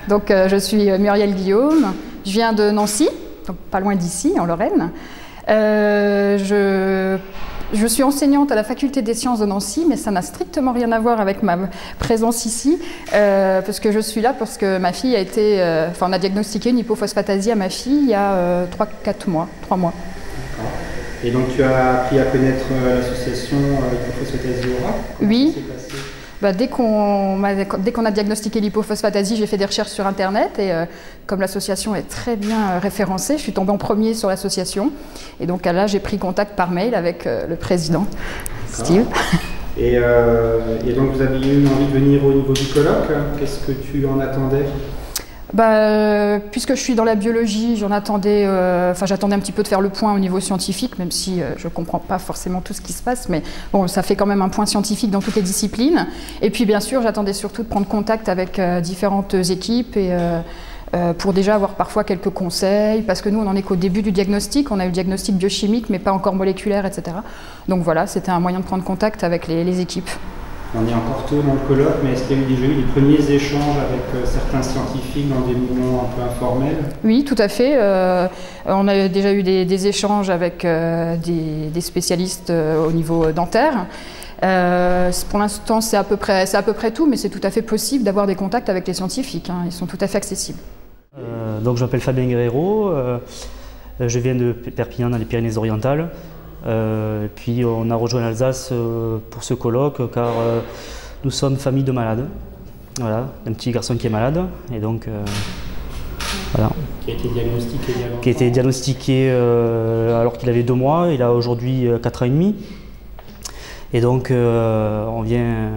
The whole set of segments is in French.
Donc je suis Muriel Guillaume, je viens de Nancy, donc pas loin d'ici, en Lorraine. Je suis enseignante à la faculté des sciences de Nancy, mais ça n'a strictement rien à voir avec ma présence ici, parce que je suis là parce que ma fille a été... on a diagnostiqué une hypophosphatasie à ma fille il y a 3 mois. D'accord. Et donc tu as appris à connaître l'association Hypophosphatasie Aura? Oui. Dès qu'on a diagnostiqué l'hypophosphatasie, j'ai fait des recherches sur Internet et comme l'association est très bien référencée, je suis tombée en premier sur l'association. Et donc là, j'ai pris contact par mail avec le président, Steve. Et donc vous aviez eu envie de venir au niveau du colloque. Qu'est-ce que tu en attendais? Puisque je suis dans la biologie, j'attendais un petit peu de faire le point au niveau scientifique, même si je ne comprends pas forcément tout ce qui se passe, mais bon, ça fait quand même un point scientifique dans toutes les disciplines. Et puis bien sûr, j'attendais surtout de prendre contact avec différentes équipes et pour déjà avoir parfois quelques conseils, parce que nous, on n'en est qu'au début du diagnostic, on a eu le diagnostic biochimique, mais pas encore moléculaire, etc. Donc voilà, c'était un moyen de prendre contact avec les équipes. On est encore tôt dans le colloque, mais est-ce qu'il y a déjà eu des premiers échanges avec certains scientifiques dans des moments un peu informels? Oui, tout à fait. On a déjà eu des échanges avec des spécialistes au niveau dentaire. Pour l'instant, c'est à peu près tout, mais c'est tout à fait possible d'avoir des contacts avec les scientifiques. Ils sont tout à fait accessibles. Donc, je m'appelle Fabien Guerrero. Je viens de Perpignan, dans les Pyrénées-Orientales. Puis on a rejoint l'Alsace pour ce colloque car nous sommes famille de malades. Voilà, un petit garçon qui est malade et donc voilà. Qui a été diagnostiqué il y a longtemps. Qui a été diagnostiqué alors qu'il avait 2 mois, il a aujourd'hui 4 ans et demi. Et donc on vient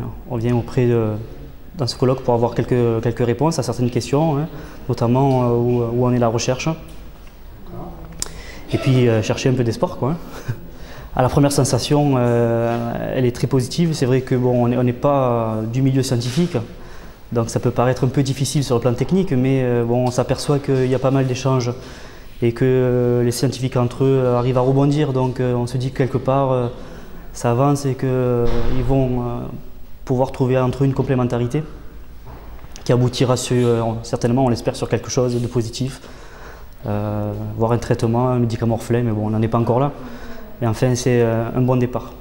dans ce colloque pour avoir quelques réponses à certaines questions, hein, notamment où en est la recherche. Et puis chercher un peu d'espoir, quoi. À la première sensation, elle est très positive. C'est vrai que bon, on n'est pas du milieu scientifique, donc ça peut paraître un peu difficile sur le plan technique, mais bon, on s'aperçoit qu'il y a pas mal d'échanges et que les scientifiques entre eux arrivent à rebondir. Donc on se dit que quelque part, ça avance et qu'ils vont pouvoir trouver entre eux une complémentarité qui aboutira certainement, on l'espère, sur quelque chose de positif. Voire un traitement, un médicament orphelin, mais bon, on n'en est pas encore là. Et enfin, c'est un bon départ.